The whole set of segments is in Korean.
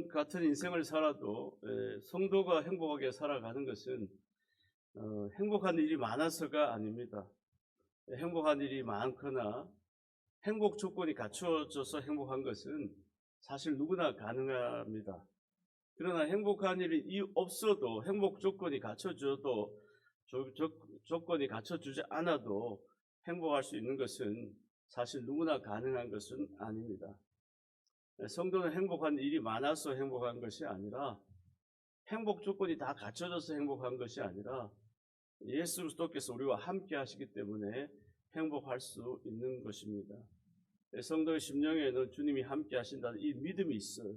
같은 인생을 살아도 성도가 행복하게 살아가는 것은 행복한 일이 많아서가 아닙니다. 행복한 일이 많거나 행복 조건이 갖추어져서 행복한 것은 사실 누구나 가능합니다. 그러나 행복한 일이 없어도 행복 조건이 갖춰져도 조건이 갖춰주지 않아도 행복할 수 있는 것은 사실 누구나 가능한 것은 아닙니다. 성도는 행복한 일이 많아서 행복한 것이 아니라 행복 조건이 다 갖춰져서 행복한 것이 아니라 예수 그리스도께서 우리와 함께 하시기 때문에 행복할 수 있는 것입니다. 성도의 심령에는 주님이 함께 하신다는 이 믿음이 있어요.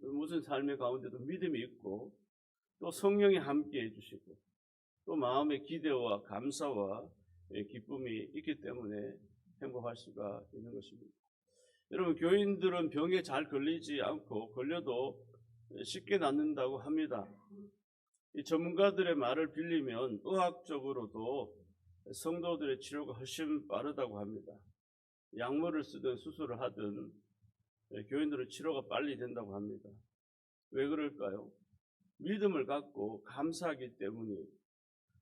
무슨 삶의 가운데도 믿음이 있고 또 성령이 함께 해주시고 또 마음의 기대와 감사와 기쁨이 있기 때문에 행복할 수가 있는 것입니다. 여러분, 교인들은 병에 잘 걸리지 않고 걸려도 쉽게 낫는다고 합니다. 이 전문가들의 말을 빌리면 의학적으로도 성도들의 치료가 훨씬 빠르다고 합니다. 약물을 쓰든 수술을 하든 교인들의 치료가 빨리 된다고 합니다. 왜 그럴까요? 믿음을 갖고 감사하기 때문이에요.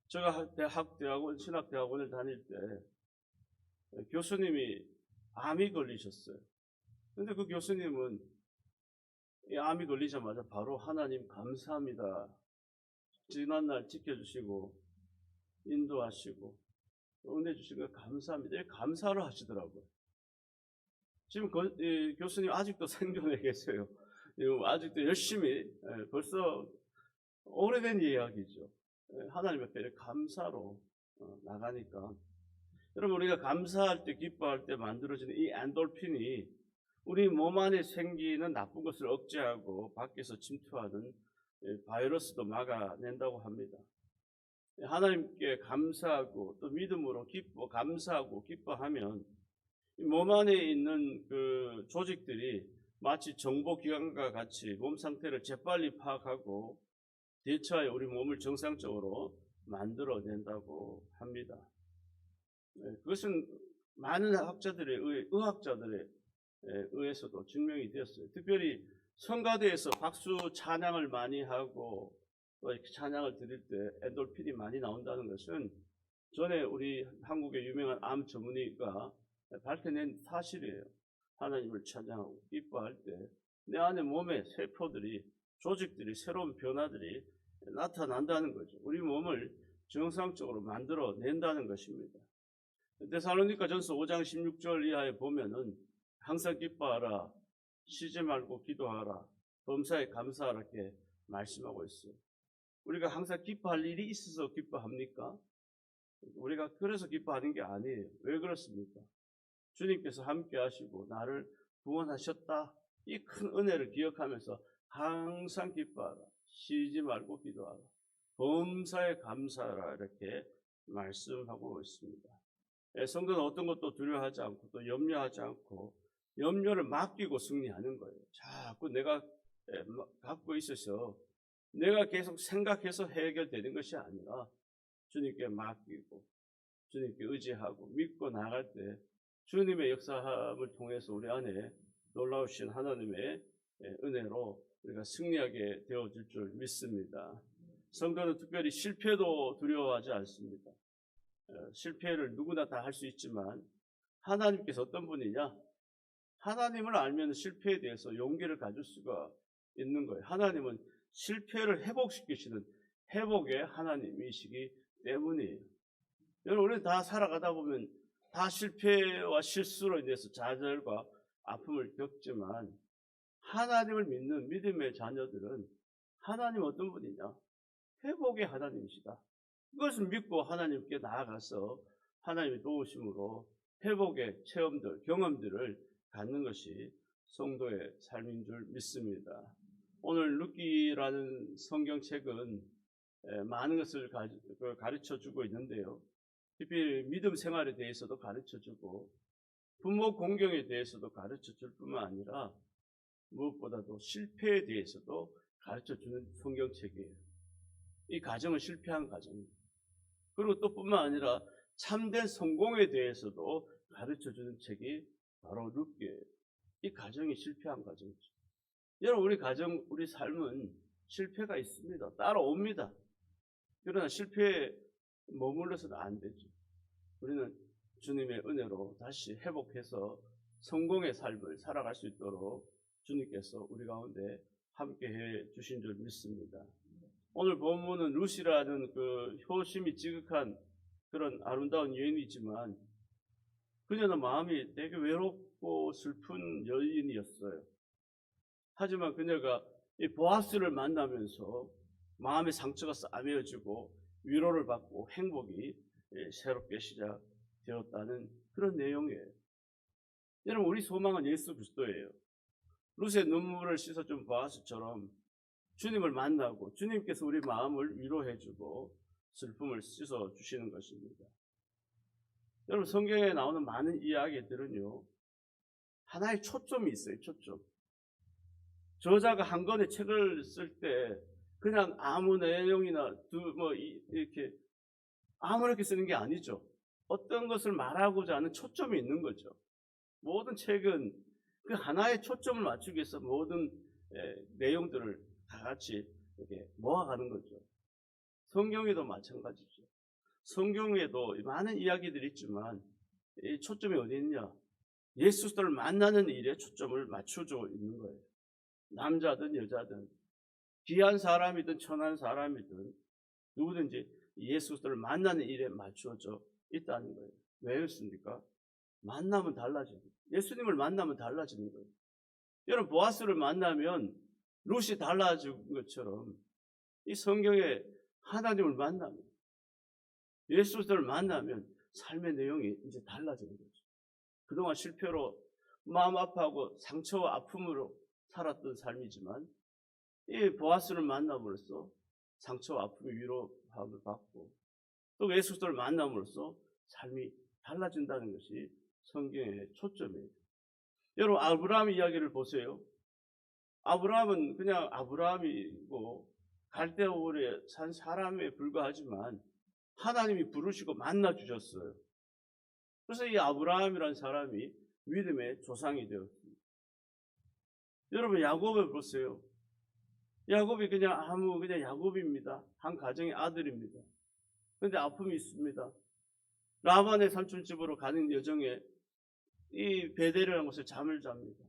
제가 대학원, 신학대학원을 다닐 때 교수님이 암이 걸리셨어요. 근데 그 교수님은 이 암이 걸리자마자 바로 하나님 감사합니다. 지난날 지켜주시고 인도하시고 은혜 주신 거 감사합니다. 이렇게 감사를 하시더라고요. 지금 교수님 아직도 생존해 계세요. 아직도 열심히 벌써 오래된 이야기죠. 하나님 앞에 감사로 나가니까 여러분, 우리가 감사할 때 기뻐할 때 만들어지는 이 엔돌핀이 우리 몸 안에 생기는 나쁜 것을 억제하고 밖에서 침투하는 바이러스도 막아낸다고 합니다. 하나님께 감사하고 또 믿음으로 감사하고 기뻐하면 몸 안에 있는 그 조직들이 마치 정보기관과 같이 몸 상태를 재빨리 파악하고 대처하여 우리 몸을 정상적으로 만들어낸다고 합니다. 그것은 많은 의학자들에 의해서도 증명이 되었어요. 특별히 성가대에서 박수 찬양을 많이 하고 또 이렇게 찬양을 드릴 때 엔돌핀이 많이 나온다는 것은 전에 우리 한국의 유명한 암 전문의가 밝혀낸 사실이에요. 하나님을 찬양하고 기뻐할 때 내 안에 몸의 세포들이 조직들이 새로운 변화들이 나타난다는 거죠. 우리 몸을 정상적으로 만들어낸다는 것입니다. 데살로니가전서 5장 16절 이하에 보면은 항상 기뻐하라, 쉬지 말고 기도하라, 범사에 감사하라 이렇게 말씀하고 있어요. 우리가 항상 기뻐할 일이 있어서 기뻐합니까? 우리가 그래서 기뻐하는 게 아니에요. 왜 그렇습니까? 주님께서 함께 하시고 나를 구원하셨다. 이 큰 은혜를 기억하면서 항상 기뻐하라, 쉬지 말고 기도하라, 범사에 감사하라 이렇게 말씀하고 있습니다. 성도는 어떤 것도 두려워하지 않고 또 염려하지 않고 염려를 맡기고 승리하는 거예요. 자꾸 내가 갖고 있어서 내가 계속 생각해서 해결되는 것이 아니라 주님께 맡기고 주님께 의지하고 믿고 나갈 때 주님의 역사함을 통해서 우리 안에 놀라우신 하나님의 은혜로 우리가 승리하게 되어질 줄 믿습니다. 성도는 특별히 실패도 두려워하지 않습니다. 실패를 누구나 다 할 수 있지만 하나님께서 어떤 분이냐? 하나님을 알면 실패에 대해서 용기를 가질 수가 있는 거예요. 하나님은 실패를 회복시키시는 회복의 하나님이시기 때문이에요. 여러분, 우리는 다 살아가다 보면 다 실패와 실수로 인해서 좌절과 아픔을 겪지만 하나님을 믿는 믿음의 자녀들은 하나님 어떤 분이냐? 회복의 하나님이시다. 그것을 믿고 하나님께 나아가서 하나님의 도우심으로 회복의 체험들, 경험들을 갖는 것이 성도의 삶인 줄 믿습니다. 오늘 룻기라는 성경책은 많은 것을 가르쳐주고 있는데요. 특히 믿음 생활에 대해서도 가르쳐주고 부모 공경에 대해서도 가르쳐줄 뿐만 아니라 무엇보다도 실패에 대해서도 가르쳐주는 성경책이에요. 이 가정은 실패한 가정입니다. 그리고 또 뿐만 아니라 참된 성공에 대해서도 가르쳐주는 책이 바로 룻기예요. 이 가정이 실패한 가정이죠. 여러분, 우리 가정, 우리 삶은 실패가 있습니다. 따라옵니다. 그러나 실패에 머물러서는 안 되죠. 우리는 주님의 은혜로 다시 회복해서 성공의 삶을 살아갈 수 있도록 주님께서 우리 가운데 함께해 주신 줄 믿습니다. 오늘 본문은 룻이라는 그 효심이 지극한 그런 아름다운 여인이지만 그녀는 마음이 되게 외롭고 슬픈 여인이었어요. 하지만 그녀가 이 보아스를 만나면서 마음의 상처가 싸매어지고 위로를 받고 행복이 새롭게 시작되었다는 그런 내용이에요. 여러분, 우리 소망은 예수 그리스도예요. 룻의 눈물을 씻어준 보아스처럼 주님을 만나고 주님께서 우리 마음을 위로해주고 슬픔을 씻어주시는 것입니다. 여러분, 성경에 나오는 많은 이야기들은요, 하나의 초점이 있어요. 초점. 저자가 한 권의 책을 쓸 때 그냥 아무 내용이나 이렇게 아무렇게 쓰는 게 아니죠. 어떤 것을 말하고자 하는 초점이 있는 거죠. 모든 책은 그 하나의 초점을 맞추기 위해서 모든 내용들을 다 같이 이렇게 모아가는 거죠. 성경에도 마찬가지죠. 성경에도 많은 이야기들이 있지만 이 초점이 어디 있냐? 예수를 만나는 일에 초점을 맞춰져 있는 거예요. 남자든 여자든 귀한 사람이든 천한 사람이든 누구든지 예수를 만나는 일에 맞춰져 있다는 거예요. 왜 그렇습니까? 만나면 달라집니다. 예수님을 만나면 달라지는 거예요. 여러분, 보아스를 만나면 룻이 달라진 것처럼 이 성경에 하나님을 만나면, 예수를 만나면 삶의 내용이 이제 달라지는 거죠. 그동안 실패로 마음 아파하고 상처와 아픔으로 살았던 삶이지만 이 보아스를 만남으로써 상처와 아픔의 위로함을 받고 또 예수를 만남으로써 삶이 달라진다는 것이 성경의 초점이에요. 여러분, 아브라함 이야기를 보세요. 아브라함은 그냥 아브라함이고 갈대아우르에 산 사람에 불과하지만 하나님이 부르시고 만나 주셨어요. 그래서 이 아브라함이라는 사람이 믿음의 조상이 되었습니다. 여러분, 야곱을 보세요. 야곱이 그냥 야곱입니다. 한 가정의 아들입니다. 그런데 아픔이 있습니다. 라반의 삼촌집으로 가는 여정에 이 베델이라는 곳에 잠을 잡니다.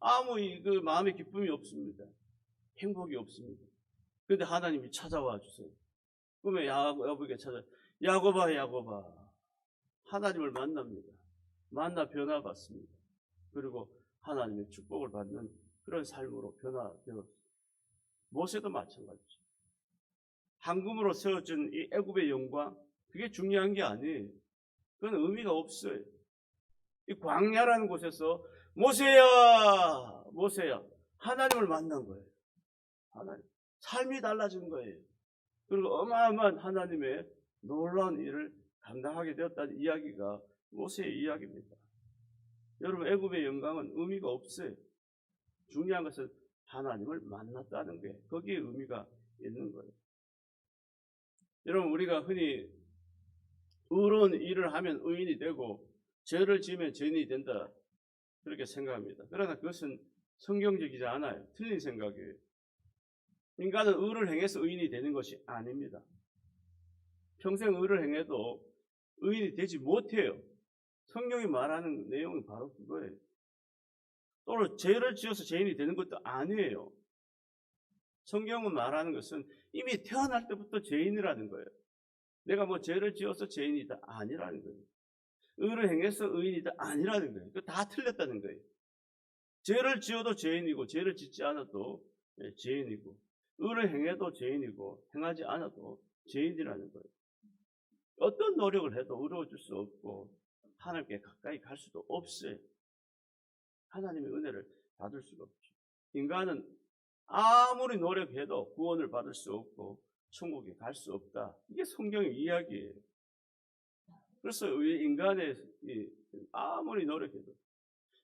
아무 그 마음의 기쁨이 없습니다. 행복이 없습니다. 그런데 하나님이 찾아와 주세요. 꿈에 야곱에게 야곱아, 야곱아. 하나님을 만납니다. 만나 변화받습니다. 그리고 하나님의 축복을 받는 그런 삶으로 변화되었습니다. 모세도 마찬가지죠. 황금으로 세워진 이 애굽의 영광, 그게 중요한 게 아니에요. 그건 의미가 없어요. 이 광야라는 곳에서 모세야, 모세야, 하나님을 만난 거예요. 하나님, 삶이 달라진 거예요. 그리고 어마어마한 하나님의 놀라운 일을 감당하게 되었다는 이야기가 모세의 이야기입니다. 여러분, 애굽의 영광은 의미가 없어요. 중요한 것은 하나님을 만났다는 게 거기에 의미가 있는 거예요. 여러분, 우리가 흔히 의로운 일을 하면 의인이 되고 죄를 지으면 죄인이 된다 그렇게 생각합니다. 그러나 그것은 성경적이지 않아요. 틀린 생각이에요. 인간은 의를 행해서 의인이 되는 것이 아닙니다. 평생 의를 행해도 의인이 되지 못해요. 성경이 말하는 내용은 바로 그거예요. 또 죄를 지어서 죄인이 되는 것도 아니에요. 성경은 말하는 것은 이미 태어날 때부터 죄인이라는 거예요. 내가 죄를 지어서 죄인이다 아니라는 거예요. 의를 행해서 의인이다 아니라는 거예요. 그거 다 틀렸다는 거예요. 죄를 지어도 죄인이고 죄를 짓지 않아도 죄인이고 의를 행해도 죄인이고 행하지 않아도 죄인이라는 거예요. 어떤 노력을 해도 의로워질 수 없고 하나님께 가까이 갈 수도 없어요. 하나님의 은혜를 받을 수가 없죠. 인간은 아무리 노력해도 구원을 받을 수 없고 천국에 갈 수 없다. 이게 성경의 이야기예요. 그래서 인간의 아무리 노력해도,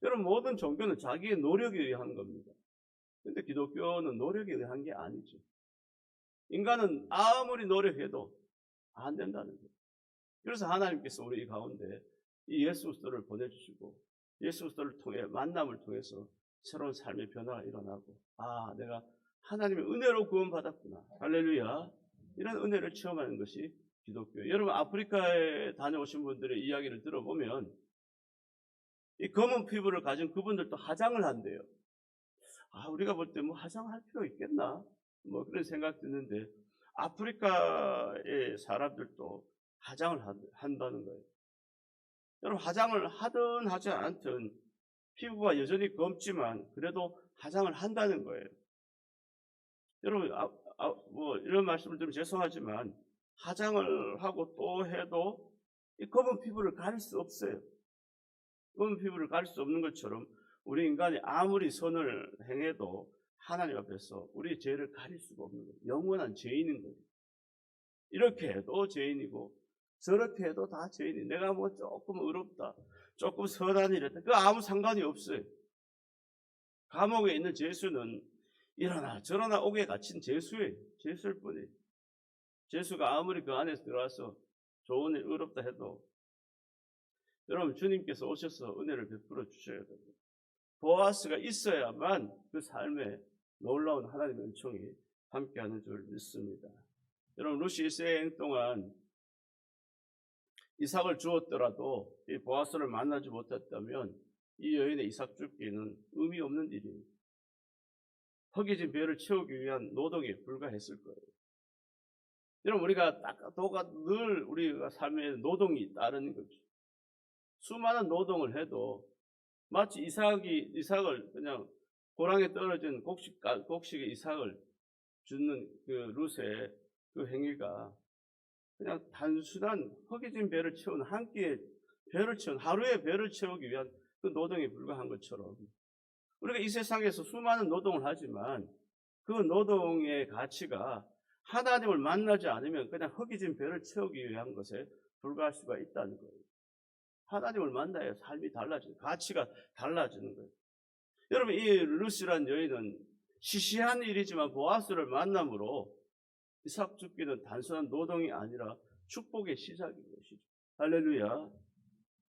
여러분, 모든 종교는 자기의 노력에 의한 겁니다. 그런데 기독교는 노력에 의한 게 아니죠. 인간은 아무리 노력해도 안 된다는 거예요. 그래서 하나님께서 우리 가운데 이 예수 그리스도를 보내주시고 예수 그리스도를 통해 만남을 통해서 새로운 삶의 변화가 일어나고, 아, 내가 하나님의 은혜로 구원받았구나. 할렐루야. 이런 은혜를 체험하는 것이 기독교예요. 여러분, 아프리카에 다녀오신 분들의 이야기를 들어보면 이 검은 피부를 가진 그분들도 화장을 한대요. 아, 우리가 볼 때 뭐 화장할 필요 있겠나? 뭐 그런 생각 드는데 아프리카의 사람들도 화장을 한다는 거예요. 여러분, 화장을 하든 하지 않든 피부가 여전히 검지만 그래도 화장을 한다는 거예요. 여러분, 뭐 이런 말씀을 드리면 죄송하지만 화장을 하고 또 해도 이 검은 피부를 가릴 수 없어요. 검은 피부를 가릴 수 없는 것처럼 우리 인간이 아무리 선을 행해도 하나님 앞에서 우리 죄를 가릴 수가 없는 거예요. 영원한 죄인인 거예요. 이렇게 해도 죄인이고 저렇게 해도 다 죄인이. 내가 뭐 조금 의롭다, 조금 선한 일 했다, 그거 아무 상관이 없어요. 감옥에 있는 죄수는 이러나 저러나 옥에 갇힌 죄수예요. 죄수일 뿐이에요. 죄수가 아무리 그 안에서 들어와서 좋은 일, 의롭다 해도 여러분, 주님께서 오셔서 은혜를 베풀어 주셔야 됩니다. 보아스가 있어야만 그 삶에 놀라운 하나님의 은총이 함께하는 줄 믿습니다. 여러분, 루시 일생 동안 이삭을 주었더라도 이 보아스를 만나지 못했다면 이 여인의 이삭 죽기는 의미 없는 일입니다. 허기진 배를 채우기 위한 노동에 불과했을 거예요. 여러분, 우리가 늘 우리가 삶에 노동이 따르는 거죠. 수많은 노동을 해도 마치 이삭을 그냥 고랑에 떨어진 곡식의 이삭을 주는 그 룻의 그 행위가 그냥 단순한 허기진 배를 채운 한 끼의 배를 채운 하루의 배를 채우기 위한 그 노동에 불과한 것처럼 우리가 이 세상에서 수많은 노동을 하지만 그 노동의 가치가 하나님을 만나지 않으면 그냥 허기진 배를 채우기 위한 것에 불과할 수가 있다는 거예요. 하나님을 만나야 삶이 달라지는, 가치가 달라지는 거예요. 여러분, 이 룻이란 여인은 시시한 일이지만 보아스를 만남으로 이삭 죽기는 단순한 노동이 아니라 축복의 시작인 것이죠. 할렐루야.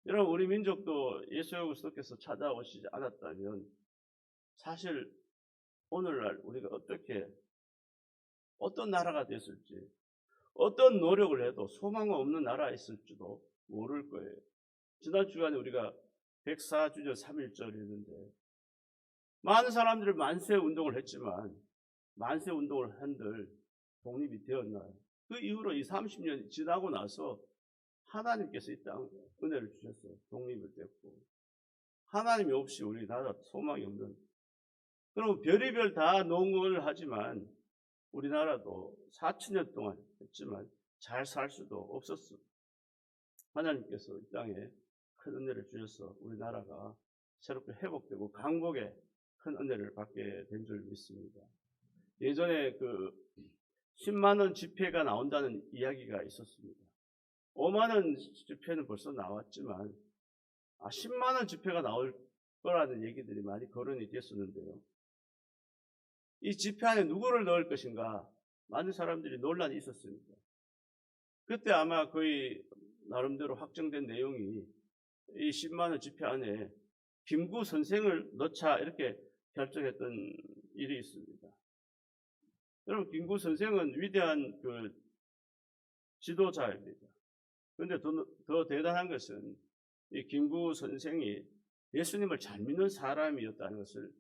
여러분, 우리 민족도 예수 그리스도께서 찾아오시지 않았다면 사실 오늘날 우리가 어떤 나라가 됐을지, 어떤 노력을 해도 소망 없는 나라에 있을지도 모를 거예요. 지난 주간에 우리가 104주년 3.1절 했는데 많은 사람들이 만세 운동을 했지만 만세 운동을 한들 독립이 되었나요? 그 이후로 이 30년이 지나고 나서 하나님께서 이 땅에 은혜를 주셔서 독립을 됐고 하나님이 없이 우리나라 소망이 없는, 그럼 별의별 다 농을 하지만 우리나라도 4,000년 동안 했지만 잘 살 수도 없었습니다. 하나님께서 이 땅에 큰 은혜를 주셔서 우리나라가 새롭게 회복되고 강복의 큰 은혜를 받게 된 줄 믿습니다. 예전에 그 10만 원 지폐가 나온다는 이야기가 있었습니다. 5만 원 지폐는 벌써 나왔지만 10만 원 지폐가 나올 거라는 얘기들이 많이 거론이 됐었는데요. 이 지폐 안에 누구를 넣을 것인가 많은 사람들이 논란이 있었습니다. 그때 아마 거의 나름대로 확정된 내용이 이 10만 원 지폐 안에 김구 선생을 넣자 이렇게 결정했던 일이 있습니다. 여러분, 김구 선생은 위대한 그 지도자입니다. 그런데 더 대단한 것은 이 김구 선생이 예수님을 잘 믿는 사람이었다는 것을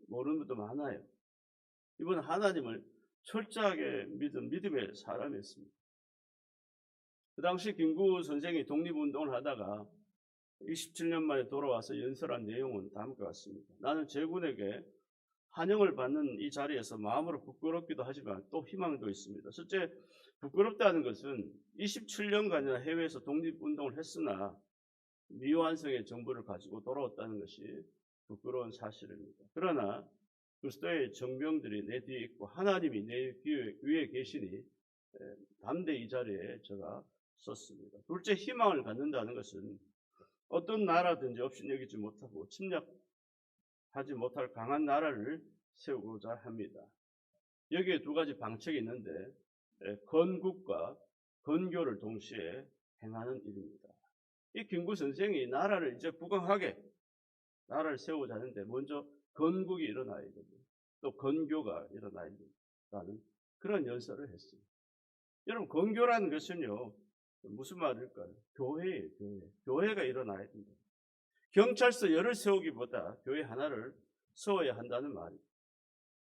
모르는 분도 많아요. 이분은 하나님을 철저하게 믿은 믿음의 사람이었습니다. 그 당시 김구 선생이 독립운동을 하다가 27년 만에 돌아와서 연설한 내용은 다음과 같습니다. 나는 제군에게 환영을 받는 이 자리에서 마음으로 부끄럽기도 하지만 또 희망도 있습니다. 실제 부끄럽다는 것은 27년간이나 해외에서 독립운동을 했으나 미완성의 정부를 가지고 돌아왔다는 것이 부끄러운 사실입니다. 그러나 그리스도의 정병들이 내 뒤에 있고 하나님이 내 위에 계시니 담대히 이 자리에 제가 섰습니다. 둘째, 희망을 갖는다는 것은 어떤 나라든지 없이 여기지 못하고 침략하지 못할 강한 나라를 세우고자 합니다. 여기에 두 가지 방책이 있는데 건국과 건교를 동시에 행하는 일입니다. 이 김구 선생이 나라를 이제 부강하게 나라를 세우고자 하는데 먼저 건국이 일어나야 되고 또 건교가 일어나야 된다는 그런 연설을 했어요. 여러분 건교라는 것은요 무슨 말일까요? 교회예요. 교회가 일어나야 된다. 경찰서 열을 세우기보다 교회 하나를 세워야 한다는 말이에요.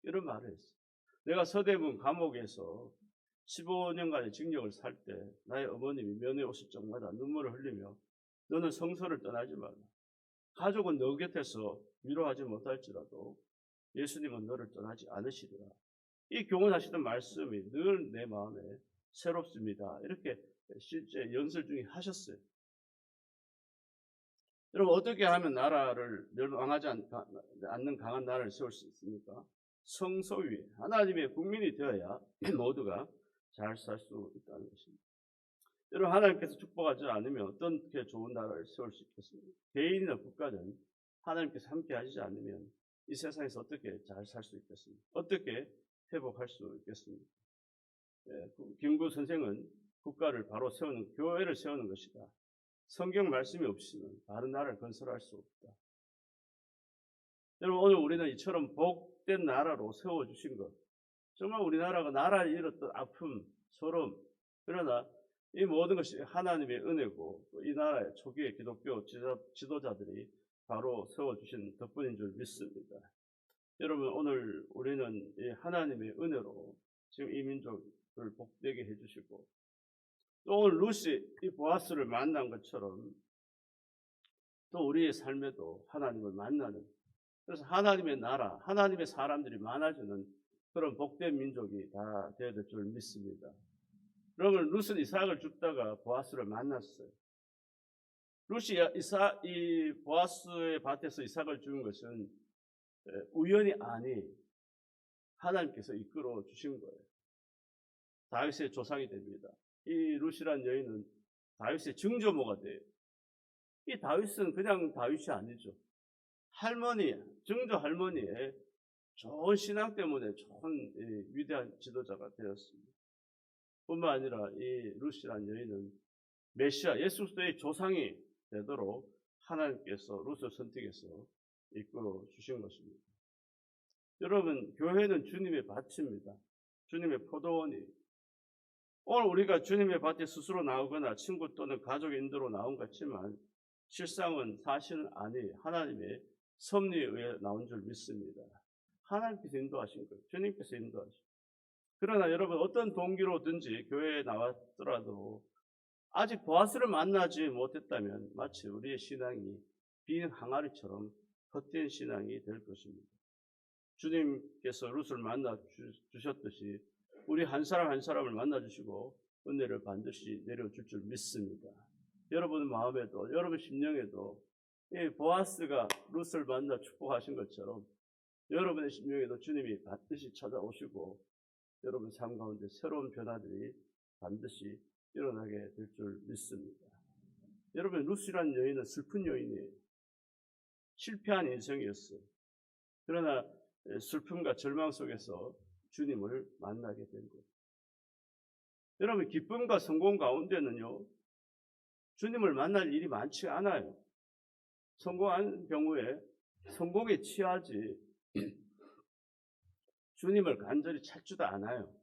이런 말을 했어요. 내가 서대문 감옥에서 15년간의 징역을 살 때 나의 어머님이 면회 오실 적마다 눈물을 흘리며 너는 성서를 떠나지 마라. 가족은 너 곁에서 위로하지 못할지라도 예수님은 너를 떠나지 않으시리라. 이 교훈하시던 말씀이 늘 내 마음에 새롭습니다. 이렇게 실제 연설 중에 하셨어요. 여러분 어떻게 하면 나라를 멸망하지 않는 강한 나라를 세울 수 있습니까? 성소 위에 하나님의 국민이 되어야 모두가 잘 살 수 있다는 것입니다. 여러분 하나님께서 축복하지 않으면 어떻게 좋은 나라를 세울 수 있겠습니까? 개인이나 국가는 하나님께서 함께 하시지 않으면 이 세상에서 어떻게 잘 살 수 있겠습니까? 어떻게 회복할 수 있겠습니까? 김구 선생은 국가를 바로 세우는 교회를 세우는 것이다. 성경 말씀이 없이는 다른 나라를 건설할 수 없다. 여러분 오늘 우리는 이처럼 복된 나라로 세워주신 것, 정말 우리나라가 나라를 잃었던 아픔, 소름, 그러나 이 모든 것이 하나님의 은혜고 이 나라의 초기의 기독교 지도자들이 바로 세워주신 덕분인 줄 믿습니다. 여러분 오늘 우리는 이 하나님의 은혜로 지금 이 민족을 복되게 해주시고 또 오늘 루시 이 보아스를 만난 것처럼 또 우리의 삶에도 하나님을 만나는, 그래서 하나님의 나라, 하나님의 사람들이 많아지는 그런 복된 민족이 다 되어야 될 줄 믿습니다. 그러면 룻은 이삭을 줍다가 보아스를 만났어요. 룻이 이 보아스의 밭에서 이삭을 주는 것은 우연이 아니 하나님께서 이끌어 주신 거예요. 다윗의 조상이 됩니다. 이 룻이란 여인은 다윗의 증조모가 돼요. 이 다윗은 그냥 다윗이 아니죠. 할머니, 증조 할머니의 좋은 신앙 때문에 좋은 위대한 지도자가 되었습니다. 뿐만 아니라 이 룻이란 여인은 메시아 예수 그리스도의 조상이 되도록 하나님께서 룻을 선택해서 이끌어 주신 것입니다. 여러분 교회는 주님의 밭입니다. 주님의 포도원이. 오늘 우리가 주님의 밭에 스스로 나오거나 친구 또는 가족의 인도로 나온 것 같지만 실상은 사실은 아니 하나님의 섭리에 의해 나온 줄 믿습니다. 하나님께서 인도하신 거예요. 주님께서 인도하신 거예요. 그러나 여러분 어떤 동기로든지 교회에 나왔더라도 아직 보아스를 만나지 못했다면 마치 우리의 신앙이 빈 항아리처럼 헛된 신앙이 될 것입니다. 주님께서 룻을 만나 주셨듯이 우리 한 사람 한 사람을 만나 주시고 은혜를 반드시 내려줄 줄 믿습니다. 여러분 마음에도 여러분 심령에도 이 보아스가 룻을 만나 축복하신 것처럼 여러분의 심령에도 주님이 반드시 찾아오시고 여러분 삶 가운데 새로운 변화들이 반드시 일어나게 될 줄 믿습니다. 여러분 룻이라는 여인은 슬픈 여인이에요. 실패한 인생이었어요. 그러나 슬픔과 절망 속에서 주님을 만나게 된 거예요. 여러분 기쁨과 성공 가운데는요 주님을 만날 일이 많지 않아요. 성공한 경우에 성공에 취하지 주님을 간절히 찾지도 않아요.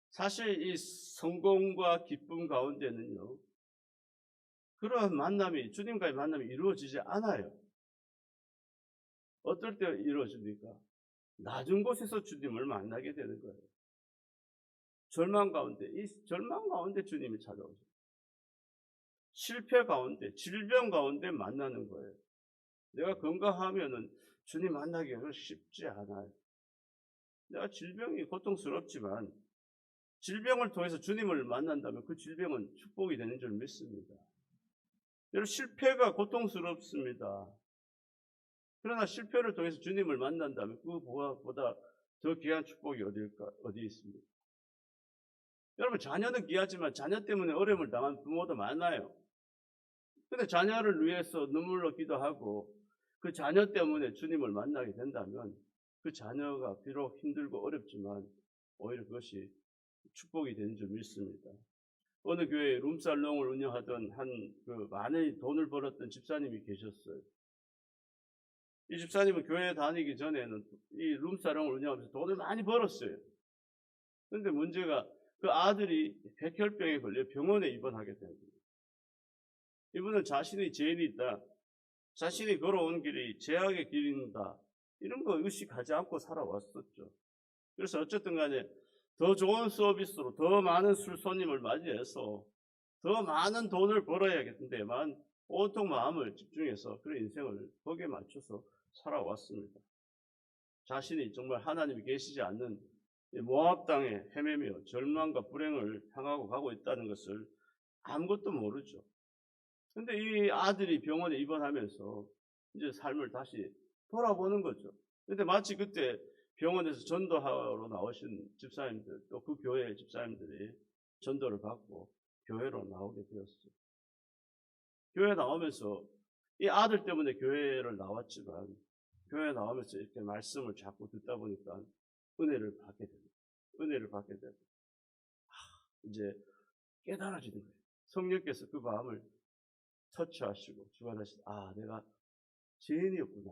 사실 이 성공과 기쁨 가운데는요 그런 만남이 주님과의 만남이 이루어지지 않아요. 어떨 때 이루어집니까? 낮은 곳에서 주님을 만나게 되는 거예요. 절망 가운데 주님이 찾아오죠. 실패 가운데, 질병 가운데 만나는 거예요. 내가 건강하면은 주님 만나기가 쉽지 않아요. 내가 질병이 고통스럽지만 질병을 통해서 주님을 만난다면 그 질병은 축복이 되는 줄 믿습니다. 여러분 실패가 고통스럽습니다. 그러나 실패를 통해서 주님을 만난다면 그보다 더 귀한 축복이 어디 있습니까? 여러분 자녀는 귀하지만 자녀 때문에 어려움을 당한 부모도 많아요. 근데 자녀를 위해서 눈물로 기도하고 그 자녀 때문에 주님을 만나게 된다면 그 자녀가 비록 힘들고 어렵지만 오히려 그것이 축복이 되는 줄 믿습니다. 어느 교회에 룸살롱을 운영하던 많은 돈을 벌었던 집사님이 계셨어요. 이 집사님은 교회 다니기 전에는 이 룸사롱을 운영하면서 돈을 많이 벌었어요. 그런데 문제가 그 아들이 백혈병에 걸려 병원에 입원하게 된 거예요. 이분은 자신이 죄인이 있다, 자신이 걸어온 길이 죄악의 길인다, 이런 거 의식하지 않고 살아왔었죠. 그래서 어쨌든 간에 더 좋은 서비스로 더 많은 술 손님을 맞이해서 더 많은 돈을 벌어야겠는데만 온통 마음을 집중해서 그런 인생을 거기에 맞춰서 살아왔습니다. 자신이 정말 하나님이 계시지 않는 모압 땅에 헤매며 절망과 불행을 향하고 가고 있다는 것을 아무것도 모르죠. 근데 이 아들이 병원에 입원하면서 이제 삶을 다시 돌아보는 거죠. 근데 마치 그때 병원에서 전도하러 나오신 집사님들, 또 그 교회 집사님들이 전도를 받고 교회로 나오게 되었어요. 교회 나오면서 이 아들 때문에 교회를 나왔지만, 교회 나오면서 이렇게 말씀을 자꾸 듣다 보니까 은혜를 받게 됩니다. 은혜를 받게 되고, 이제 깨달아지는 거예요. 성령께서 그 마음을 터치하시고 주관하시고, 내가 죄인이었구나.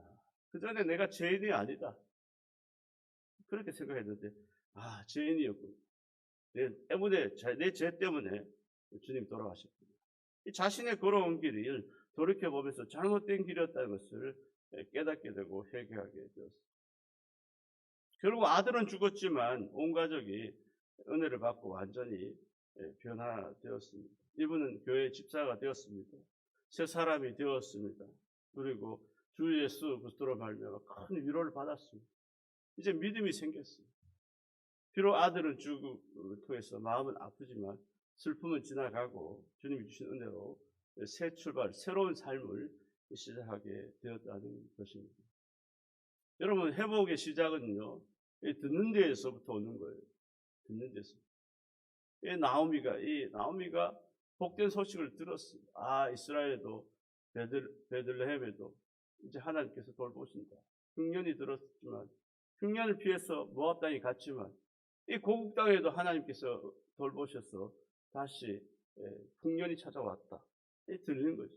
그 전에 내가 죄인이 아니다, 그렇게 생각했는데, 죄인이었구나. 내 죄 때문에 주님 돌아가셨구나. 자신의 걸어온 길을 돌이켜보면서 잘못된 길이었다는 것을 깨닫게 되고 회개하게 되었습니다. 결국 아들은 죽었지만 온 가족이 은혜를 받고 완전히 변화되었습니다. 이분은 교회 집사가 되었습니다. 새 사람이 되었습니다. 그리고 주 예수 그리스도로 말미암아 큰 위로를 받았습니다. 이제 믿음이 생겼어요. 비록 아들은 죽음을 통해서 마음은 아프지만 슬픔은 지나가고 주님이 주신 은혜로 새 출발, 새로운 삶을 시작하게 되었다는 것입니다. 여러분, 회복의 시작은요, 듣는 데에서부터 오는 거예요. 듣는 데서. 이 나오미가 복된 소식을 들었습니다. 이스라엘에도 베들레헴에도 이제 하나님께서 돌보신다. 흉년이 들었지만, 흉년을 피해서 모압 땅에 갔지만, 이 고국 땅에도 하나님께서 돌보셔서 다시 흉년이 찾아왔다. 들리는 거죠.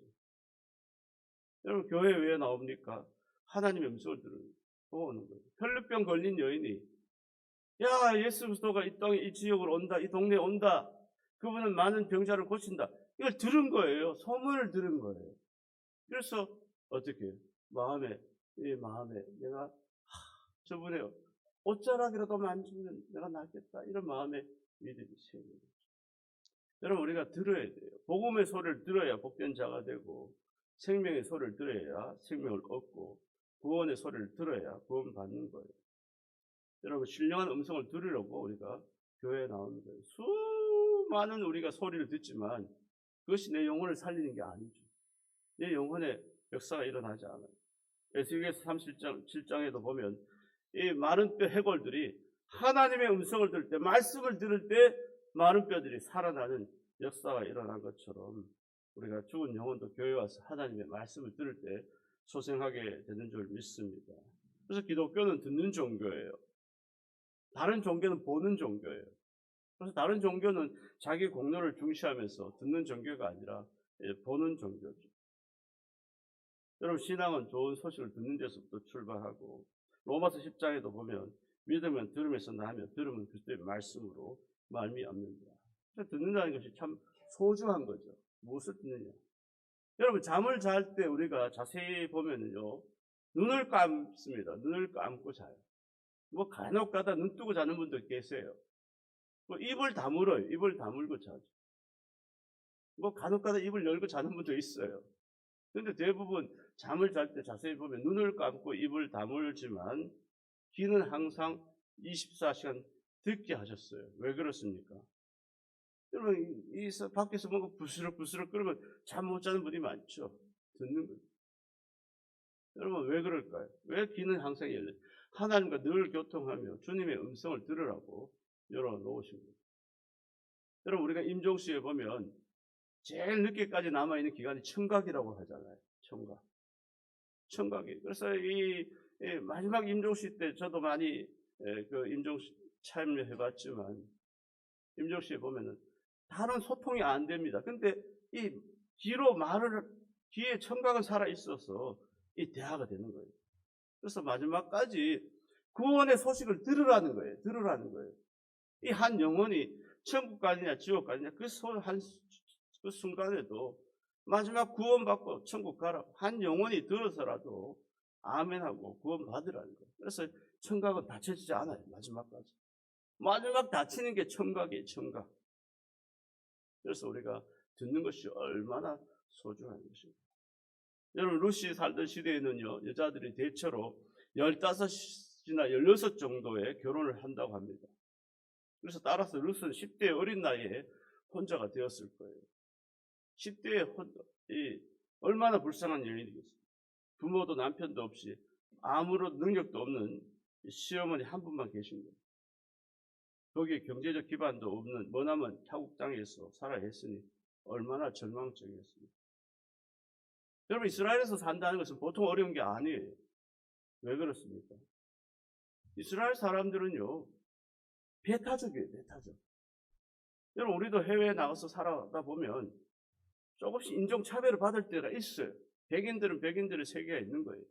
여러분, 교회 왜 나옵니까? 하나님의 음성을 듣고 오는 거예요. 혈루병 걸린 여인이, 예수 그리스도가 이 땅에 이 지역으로 온다, 이 동네에 온다, 그분은 많은 병자를 고친다, 이걸 들은 거예요. 소문을 들은 거예요. 그래서 어떻게 마음에 내가 저분의 옷자락이라도 만지면 내가 낫겠다, 이런 마음에 믿음이 생기는 거죠. 여러분, 우리가 들어야 돼요. 복음의 소리를 들어야 복된 자가 되고, 생명의 소리를 들어야 생명을 얻고, 구원의 소리를 들어야 구원 받는 거예요. 여러분, 신령한 음성을 들으려고 우리가 교회에 나오는 거예요. 수많은 우리가 소리를 듣지만 그것이 내 영혼을 살리는 게 아니죠. 내 영혼의 역사가 일어나지 않아요. 에스겔서 37장에도 보면 이 마른 뼈 해골들이 하나님의 음성을 들을 때, 말씀을 들을 때 마른 뼈들이 살아나는 역사가 일어난 것처럼 우리가 죽은 영혼도 교회에 와서 하나님의 말씀을 들을 때 소생하게 되는 줄 믿습니다. 그래서 기독교는 듣는 종교예요. 다른 종교는 보는 종교예요. 그래서 다른 종교는 자기 공로를 중시하면서 듣는 종교가 아니라 보는 종교죠. 여러분, 신앙은 좋은 소식을 듣는 데서부터 출발하고, 로마서 10장에도 보면 믿으면 들음에서 나며 들으면 그리스도의 말씀으로 말미암는다. 듣는다는 것이 참 소중한 거죠. 무엇을 듣느냐. 여러분, 잠을 잘 때 우리가 자세히 보면요, 눈을 감습니다. 눈을 감고 자요. 간혹 가다 눈 뜨고 자는 분도 계세요. 입을 다물어요. 입을 다물고 자죠. 간혹 가다 입을 열고 자는 분도 있어요. 그런데 대부분 잠을 잘 때 자세히 보면 눈을 감고 입을 다물지만 귀는 항상 24시간 듣게 하셨어요. 왜 그렇습니까? 여러분, 이 밖에서 뭔가 부스럭부스럭 끓으면 잠 못 자는 분이 많죠. 듣는 거예요. 여러분, 왜 그럴까요? 왜 귀는 항상 열려요? 하나님과 늘 교통하며 주님의 음성을 들으라고 열어놓으신 거예요. 여러분, 우리가 임종시에 보면 제일 늦게까지 남아있는 기간이 청각이라고 하잖아요. 청각이. 그래서 이 마지막 임종시 때 저도 많이 그 임종시 참여해봤지만, 임종시에 보면은 다른 소통이 안 됩니다. 근데 이 귀에 청각은 살아 있어서 이 대화가 되는 거예요. 그래서 마지막까지 구원의 소식을 들으라는 거예요. 들으라는 거예요. 이 한 영혼이 천국 가느냐 지옥 가느냐 그 순간에도 마지막 구원받고 천국 가라. 한 영혼이 들어서라도 아멘하고 구원받으라는 거예요. 그래서 청각은 닫혀지지 않아요. 마지막까지. 마지막 닫히는 게 청각이에요. 청각. 그래서 우리가 듣는 것이 얼마나 소중한 것입니다. 여러분 루시 살던 시대에는요. 여자들이 대체로 15이나 16 정도의 결혼을 한다고 합니다. 그래서 따라서 루스는 10대 어린 나이에 혼자가 되었을 거예요. 10대에 얼마나 불쌍한 여인이겠어요. 부모도 남편도 없이 아무런 능력도 없는 시어머니 한 분만 계신 거예요. 거기에 경제적 기반도 없는 머나먼 타국 땅에서 살아야 했으니 얼마나 절망적이었습니까. 여러분 이스라엘에서 산다는 것은 보통 어려운 게 아니에요. 왜 그렇습니까? 이스라엘 사람들은요. 배타적이에요. 배타적. 여러분 우리도 해외에 나가서 살아다 보면 조금씩 인종차별을 받을 때가 있어요. 백인들은 백인들의 세계가 있는 거예요.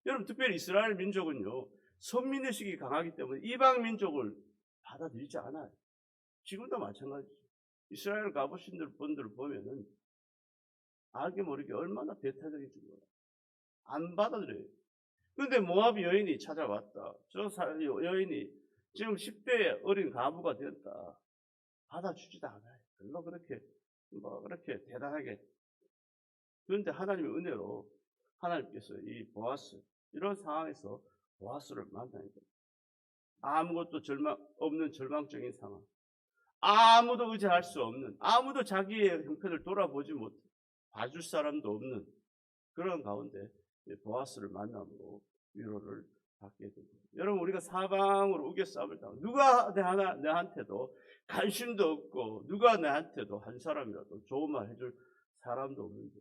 여러분 특별히 이스라엘 민족은요. 선민의식이 강하기 때문에 이방 민족을 받아들이지 않아요. 지금도 마찬가지죠. 이스라엘 가보신 분들 보면은 알게 모르게 얼마나 배타적인지 몰라요. 안 받아들여요. 그런데 모압 여인이 찾아왔다. 저 여인이 지금 10대 어린 가부가 되었다. 받아주지도 않아요. 별로 그렇게 대단하게. 그런데 하나님의 은혜로 하나님께서 이 보아스, 이런 상황에서 보아스를 만나니까 아무것도 없는 절망적인 상황. 아무도 의지할 수 없는, 아무도 자기의 형편을 돌아보지 못해, 봐줄 사람도 없는 그런 가운데 보아스를 만남으로 위로를 받게 됩니다. 여러분 우리가 사방으로 우겨 싸움을 당하고 누가 내한테도 관심도 없고 누가 내한테도 한 사람이라도 좋은 말 해줄 사람도 없는데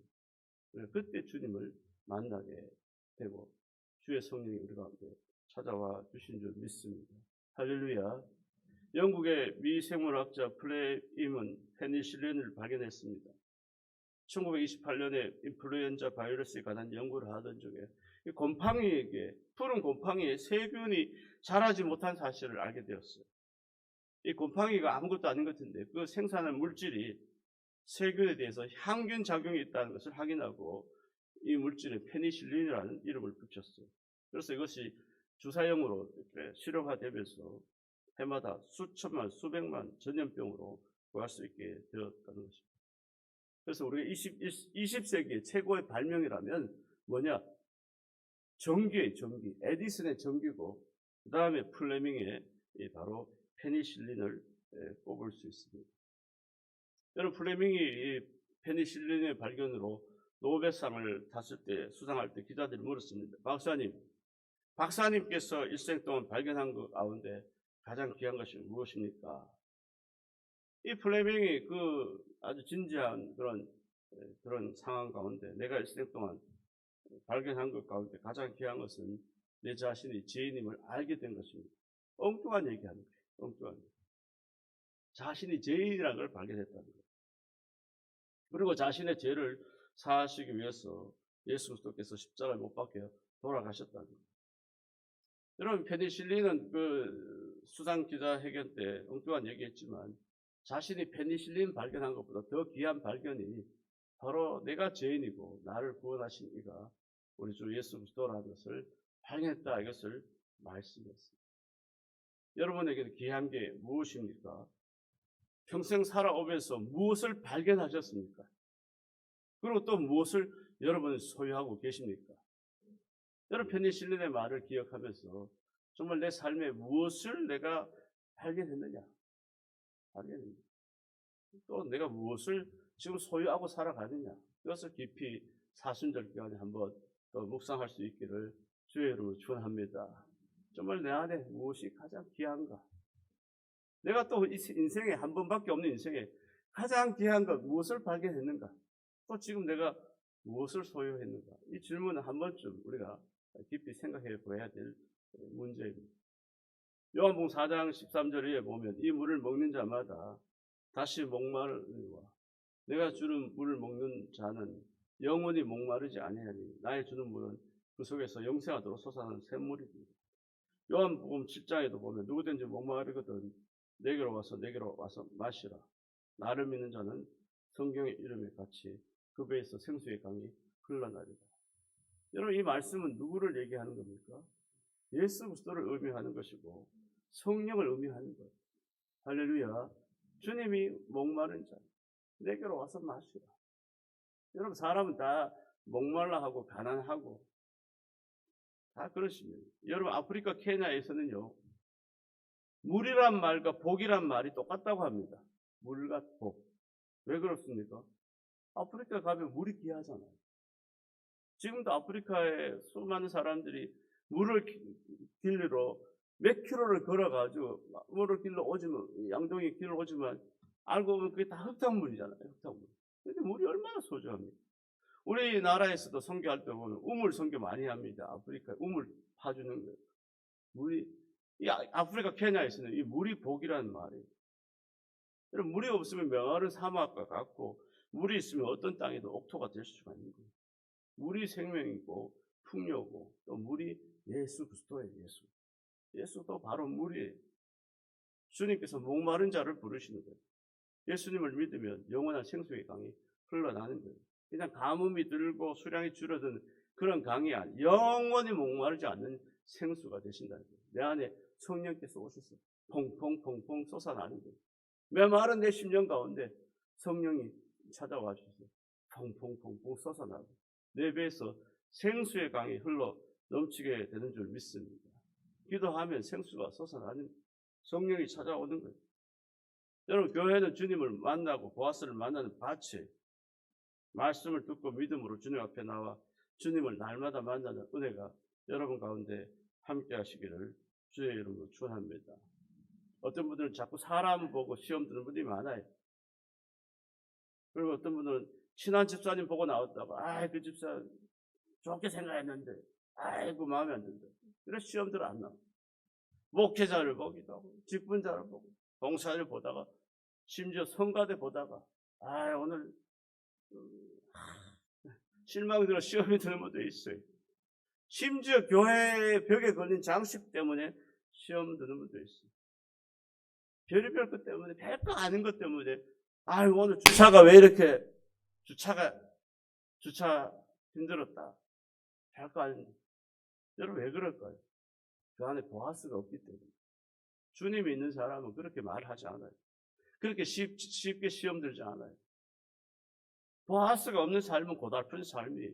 그때 주님을 만나게 되고 주의 성령이 우리 가운데 찾아와 주신 줄 믿습니다. 할렐루야. 영국의 미생물학자 플레임은 페니실린을 발견했습니다. 1928년에 인플루엔자 바이러스에 관한 연구를 하던 중에 푸른 곰팡이에 세균이 자라지 못한 사실을 알게 되었어요. 이 곰팡이가 아무것도 아닌 것 같은데 그 생산한 물질이 세균에 대해서 항균 작용이 있다는 것을 확인하고 이 물질에 페니실린이라는 이름을 붙였어요. 그래서 이것이 주사형으로 이렇게 실용화되면서 해마다 수천만, 수백만 전염병으로 구할 수 있게 되었다는 것입니다. 그래서 우리가 20세기의 최고의 발명이라면 뭐냐? 전기예요, 전기. 에디슨의 전기고, 그 다음에 플레밍의 바로 페니실린을 꼽을 수 있습니다. 여러분, 플레밍이 이 페니실린의 발견으로 노벨상을 탔을 때, 수상할 때 기자들이 물었습니다. 박사님께서 일생 동안 발견한 것 가운데 가장 귀한 것이 무엇입니까? 이 플레밍이 아주 진지한 그런 상황 가운데 내가 일생 동안 발견한 것 가운데 가장 귀한 것은 내 자신이 죄인임을 알게 된 것입니다. 엉뚱한 얘기하는 거예요. 엉뚱한 얘기. 자신이 죄인이라는 걸 발견했다는 거예요. 그리고 자신의 죄를 사하시기 위해서 예수 그리스도께서 십자가에 못 박혀 돌아가셨다는 거예요. 여러분 페니실린은 수상 기자회견 때 엉뚱한 얘기했지만 자신이 페니실린 발견한 것보다 더 귀한 발견이 바로 내가 죄인이고 나를 구원하신 이가 우리 주 예수 그리스도라는 것을 발견했다 이것을 말씀했습니다. 여러분에게는 귀한 게 무엇입니까? 평생 살아오면서 무엇을 발견하셨습니까? 그리고 또 무엇을 여러분은 소유하고 계십니까? 여러분 페니실린의 말을 기억하면서 정말 내 삶에 무엇을 내가 발견했느냐? 발견했느냐? 또 내가 무엇을 지금 소유하고 살아가느냐? 그것을 깊이 사순절 기간에 한번 또 묵상할 수 있기를 주의 이름으로 축원합니다. 정말 내 안에 무엇이 가장 귀한가? 내가 또 인생에 한 번밖에 없는 인생에 가장 귀한 것 무엇을 발견했는가? 또 지금 내가 무엇을 소유했는가? 이 질문은 한 번쯤 우리가 깊이 생각해 보아야 될 문제입니다. 요한복음 4장 13절에 보면 이 물을 먹는 자마다 다시 목마르니와 내가 주는 물을 먹는 자는 영원히 목마르지 아니하니 나의 주는 물은 그 속에서 영생하도록 솟아나는 샘물입니다. 요한복음 7장에도 보면 누구든지 목마르거든 내게로 와서 마시라. 나를 믿는 자는 성경의 이름에 같이 그 배에서 생수의 강이 흘러나리라. 여러분, 이 말씀은 누구를 얘기하는 겁니까? 예수 그리스도를 의미하는 것이고 성령을 의미하는 거예요. 할렐루야. 주님이 목마른 자 내게로 와서 마시라. 여러분, 사람은 다 목말라 하고 가난하고 다 그렇습니다. 여러분, 아프리카 케냐에서는요, 물이란 말과 복이란 말이 똑같다고 합니다. 물과 복. 왜 그렇습니까? 아프리카 가면 물이 귀하잖아요. 지금도 아프리카에 수많은 사람들이 물을 길러 몇 킬로를 걸어가지고 물을 길러 오지만, 양동이 길러 오지만 알고 보면 그게 다 흙탕물이잖아요. 흙탕물. 근데 물이 얼마나 소중합니까? 우리나라에서도 선교할 때 보면 우물 선교 많이 합니다. 아프리카에 우물 파주는 거예요. 물이, 이 아프리카 케냐에서는 이 물이 복이라는 말이에요. 여러분, 물이 없으면 메마른 사막과 같고, 물이 있으면 어떤 땅에도 옥토가 될 수가 있는 거예요. 물이 생명이고 풍요고, 또 물이 예수 그리스도예요. 예수도 바로 물이에요. 주님께서 목마른 자를 부르시는 거예요. 예수님을 믿으면 영원한 생수의 강이 흘러나는 거예요. 그냥 가뭄이 들고 수량이 줄어든 그런 강이 아니에요. 영원히 목마르지 않는 생수가 되신다는 거예요. 내 안에 성령께서 오셔서 퐁퐁퐁퐁 솟아나는 거예요. 메마른 내 심령 가운데 성령이 찾아와 주셔서 퐁퐁퐁퐁 솟아나고 내 배에서 생수의 강이 흘러 넘치게 되는 줄 믿습니다. 기도하면 생수가 솟아나는 성령이 찾아오는 거예요. 여러분, 교회는 주님을 만나고 보아스를 만나는 밭이, 말씀을 듣고 믿음으로 주님 앞에 나와 주님을 날마다 만나는 은혜가 여러분 가운데 함께 하시기를 주의 이름으로 축원합니다. 어떤 분들은 자꾸 사람 보고 시험 드는 분들이 많아요. 그리고 어떤 분들은 친한 집사님 보고 나왔다고, 그 집사 좋게 생각했는데 아이고 마음에 안 든다. 그래서 시험들 안 나와. 목회자를 보기도 하고 직분자를 보고 봉사를 보다가 심지어 성가대 보다가 오늘 실망이 들어 시험이 드는 분도 있어요. 심지어 교회 벽에 걸린 장식 때문에 시험 드는 분도 있어요. 별의별 것 때문에, 별거 아닌 것 때문에 오늘 주차가 왜 이렇게 주차 힘들었다. 별거 아닌데. 여러분, 왜 그럴까요? 그 안에 보아스가 없기 때문에. 주님이 있는 사람은 그렇게 말하지 않아요. 그렇게 쉽게 시험 들지 않아요. 보아스가 없는 삶은 고달픈 삶이에요.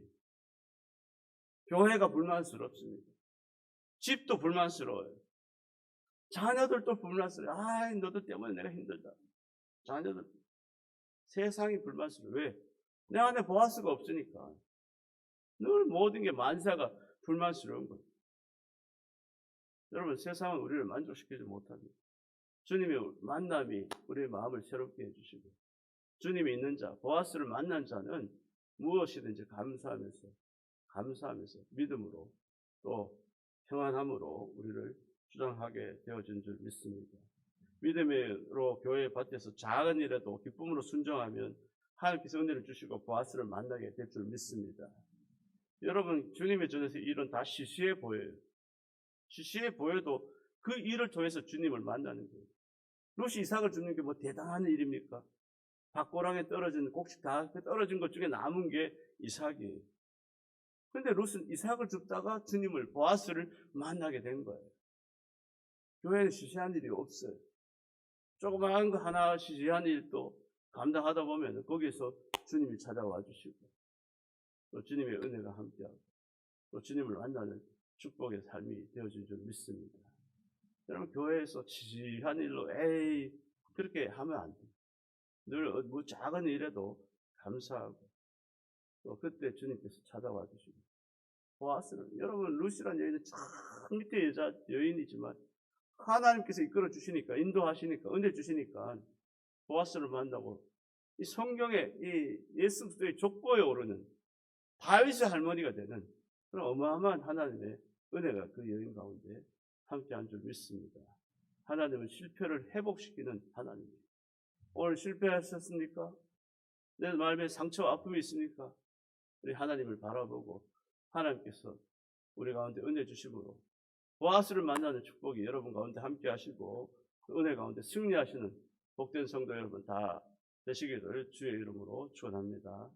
교회가 불만스럽습니다. 집도 불만스러워요. 자녀들도 불만스러워요. 너들 때문에 내가 힘들다. 자녀들. 세상이 불만스러워요. 왜? 내 안에 보아스가 없으니까. 늘 모든 게 만사가 불만스러운 거예요. 여러분, 세상은 우리를 만족시키지 못합니다. 주님의 만남이 우리의 마음을 새롭게 해주시고, 주님이 있는 자, 보아스를 만난 자는 무엇이든지 감사하면서 믿음으로 또 평안함으로 우리를 주장하게 되어진 줄 믿습니다. 믿음으로 교회 밭에서 작은 일에도 기쁨으로 순종하면 하나님께서 은혜를 주시고 보아스를 만나게 될 줄 믿습니다. 여러분, 주님의 전에서 일은 다 시시해 보여요. 시시해 보여도 그 일을 통해서 주님을 만나는 거예요. 롯이 이삭을 줍는 게 뭐 대단한 일입니까? 밭고랑에 떨어진 곡식 다 떨어진 것 중에 남은 게 이삭이에요. 그런데 롯은 이삭을 줍다가 주님을, 보아스를 만나게 된 거예요. 교회는 시시한 일이 없어요. 조그마한 거 하나 시시한 일도 감당하다 보면 거기서 주님이 찾아와 주시고 또 주님의 은혜가 함께하고 또 주님을 만나는 축복의 삶이 되어진 줄 믿습니다. 여러분, 교회에서 시시한 일로 그렇게 하면 안 돼요. 늘 뭐 작은 일에도 감사하고 또 그때 주님께서 찾아와 주시고 보아스는, 여러분, 룻이라는 여인은 참 밑에 여인이지만 하나님께서 이끌어 주시니까, 인도하시니까, 은혜 주시니까 보아스를 만나고 이 성경에 이 예수 그리스도의 족보에 오르는 다윗의 할머니가 되는 그런 어마어마한 하나님의 은혜가 그 여인 가운데 함께한 줄 믿습니다. 하나님은 실패를 회복시키는 하나님이에요. 오늘 실패하셨습니까? 내 마음에 상처와 아픔이 있습니까? 우리 하나님을 바라보고 하나님께서 우리 가운데 은혜 주심으로 보아스를 만나는 축복이 여러분 가운데 함께 하시고 그 은혜 가운데 승리하시는 복된 성도 여러분 다 되시기를 주의 이름으로 축원합니다.